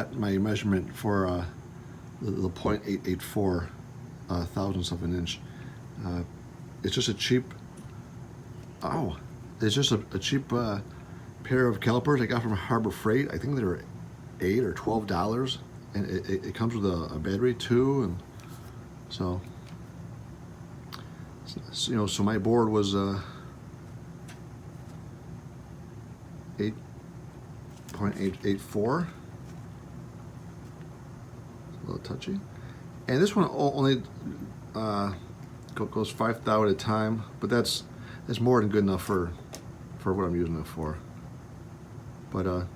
got my measurement for the 0.884 thousandths of an inch. It's just a cheap, it's just a cheap pair of calipers I got from Harbor Freight. I think they're $8 or $12, and it comes with a battery too, and so so my board was 8.884. A little touchy, and this one only goes 5 thou at a time, but that's more than good enough for what I'm using it for. But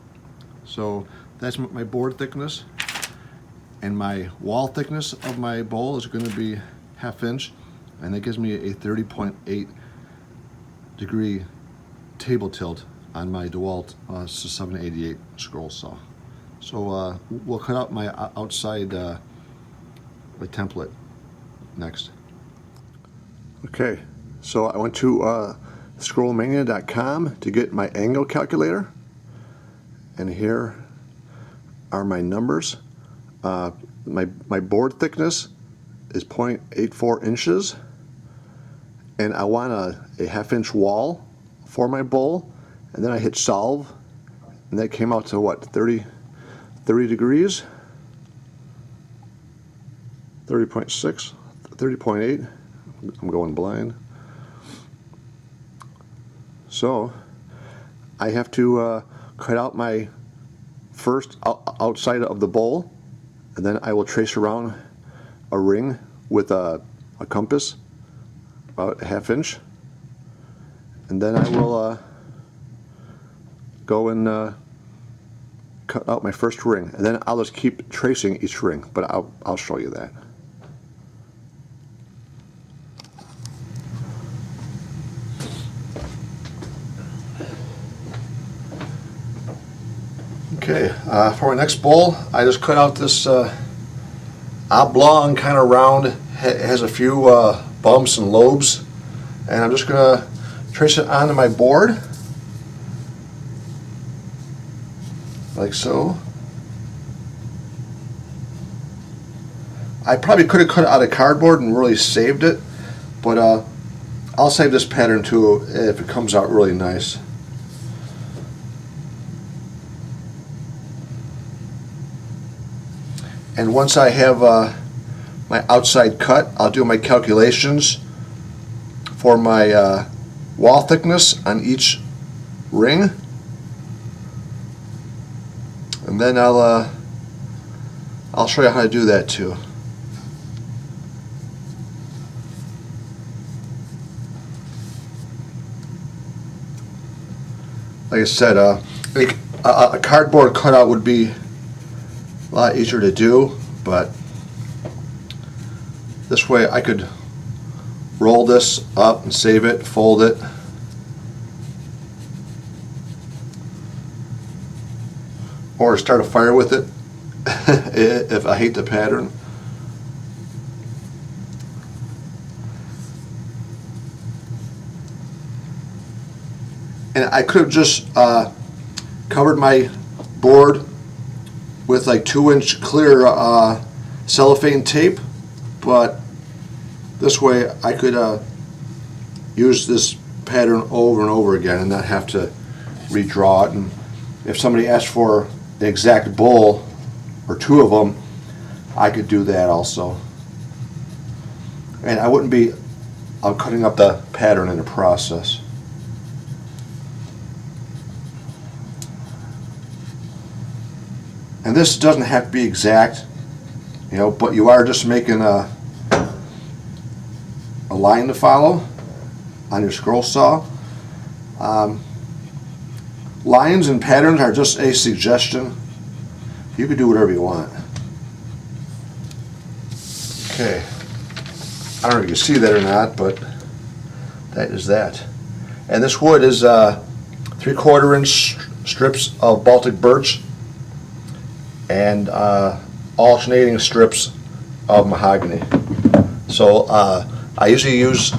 so that's my board thickness, and my wall thickness of my bowl is going to be 1/2 inch, and that gives me a 30.8 degree table tilt on my DeWalt 788 scroll saw. So we'll cut out my outside the template next. Okay, so I went to scrollmania.com to get my angle calculator, and here are my numbers. My board thickness is 0.84 inches, and I want a 1/2 inch wall for my bowl, and then I hit solve, and that came out to what, 30 degrees, 30.6, 30.8. I'm going blind. So I have to cut out my first outside of the bowl, and then I will trace around a ring with a compass about 1/2 inch, and then I will go and cut out my first ring, and then I'll just keep tracing each ring, but I'll show you that. Okay, for my next bowl, I just cut out this oblong kind of round. It has a few bumps and lobes, and I'm just going to trace it onto my board, like so. I probably could have cut it out of cardboard and really saved it, but I'll save this pattern too if it comes out really nice. And once I have my outside cut, I'll do my calculations for my wall thickness on each ring, and then I'll show you how to do that too. Like I said, a cardboard cutout would be a lot easier to do, but this way I could roll this up and save it, fold it, or start a fire with it if I hate the pattern. And I could have just covered my board with like 2-inch clear cellophane tape, but this way I could use this pattern over and over again and not have to redraw it. And if somebody asked for the exact bowl or 2 of them, I could do that also. And I wouldn't be cutting up the pattern in the process. And this doesn't have to be exact, but you are just making a line to follow on your scroll saw. Lines and patterns are just a suggestion. You can do whatever you want. Okay, I don't know if you can see that or not, but that is that. And this wood is 3/4 inch strips of Baltic birch and alternating strips of mahogany. So I usually use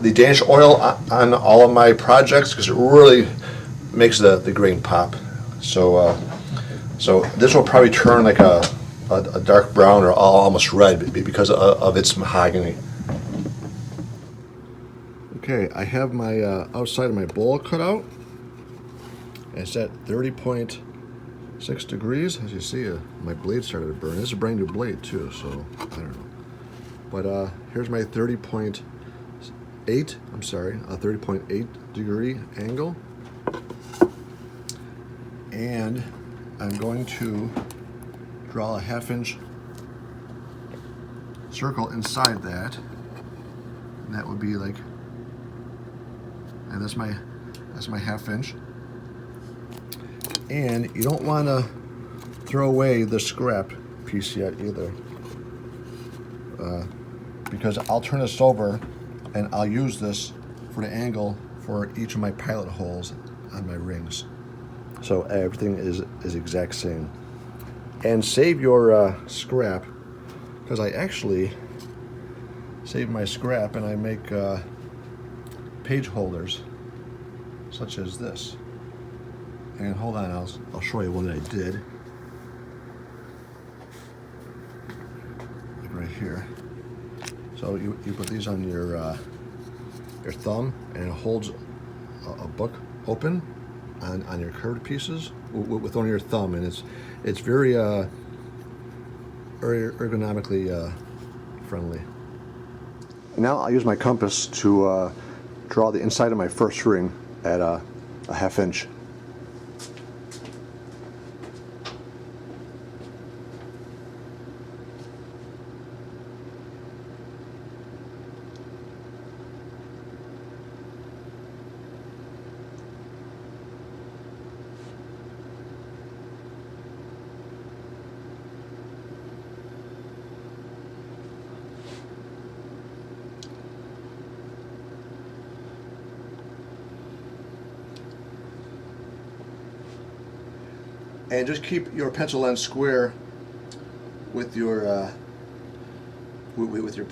the Danish oil on all of my projects because it really makes the grain pop. So So this will probably turn like a dark brown or almost red because of its mahogany. Okay, I have my outside of my bowl cut out. It's at 30.6 degrees. As you see, my blade started to burn. This is a brand new blade too, so I don't know. But here's my 30.8 degree angle. And I'm going to draw a 1/2 inch circle inside that. And that would be like, and that's my 1/2 inch. And you don't want to throw away the scrap piece yet either, because I'll turn this over and I'll use this for the angle for each of my pilot holes on my rings. So everything is exact same. And save your scrap, because I actually save my scrap and I make page holders such as this. And hold on, I'll show you one that I did. Like right here. So you put these on your thumb, and it holds a book open on your curved pieces with only your thumb, and it's very ergonomically friendly. Now I'll use my compass to draw the inside of my first ring at a 1/2 inch. And just keep your pencil end square with your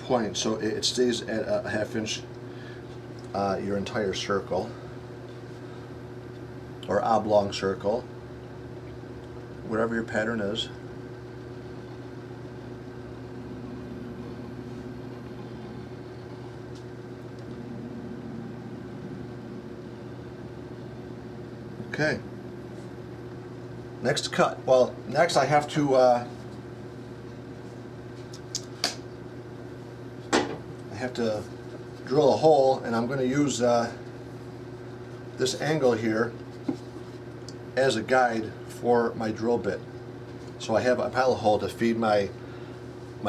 point, so it stays at a 1/2 inch your entire circle or oblong circle, whatever your pattern is. Okay. Next cut. Well, next I have to drill a hole, and I'm going to use this angle here as a guide for my drill bit. So I have a pilot hole to feed my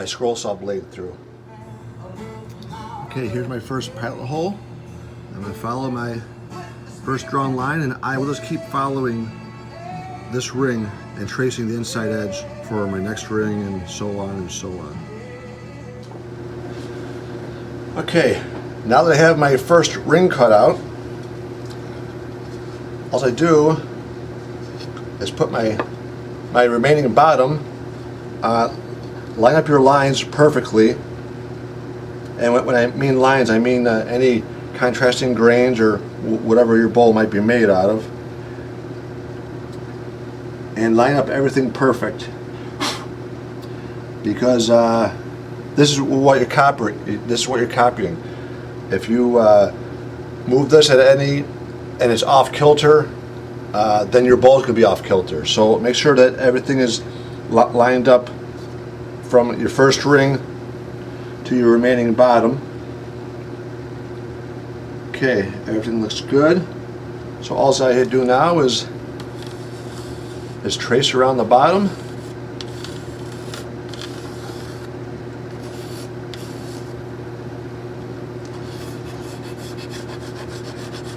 scroll saw blade through. Okay, here's my first pilot hole. I'm going to follow my first drawn line, and I will just keep following this ring and tracing the inside edge for my next ring, and so on and so on. Okay, now that I have my first ring cut out, all I do is put my remaining bottom, line up your lines perfectly. And when I mean lines, I mean any contrasting grains or whatever your bowl might be made out of. And line up everything perfect, because this is what you're copying. If you move this at any and it's off kilter, then your bowl is going to be off kilter. So make sure that everything is lined up from your first ring to your remaining bottom. Okay, everything looks good. So all I do now is trace around the bottom.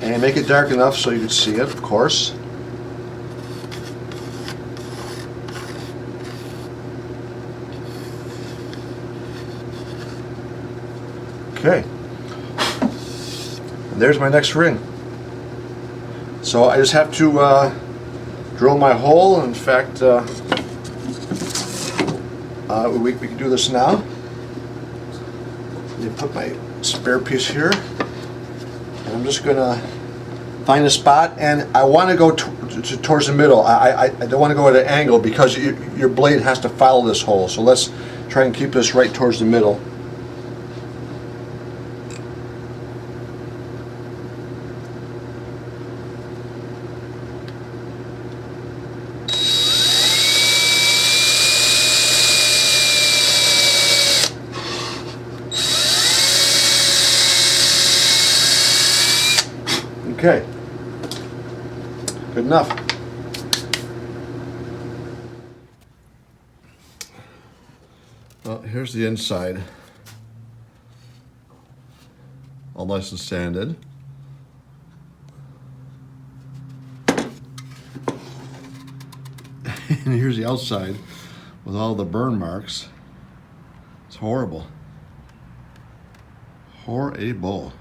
And make it dark enough so you can see it, of course. Okay. And there's my next ring. So I just have to drill my hole. In fact, we can do this now. Let me put my spare piece here. And I'm just going to find a spot, and I want to go towards the middle. I don't want to go at an angle because your blade has to follow this hole. So let's try and keep this right towards the middle. Okay, good enough. Well, here's the inside, all nice and sanded. And here's the outside with all the burn marks. It's horrible. Horrible.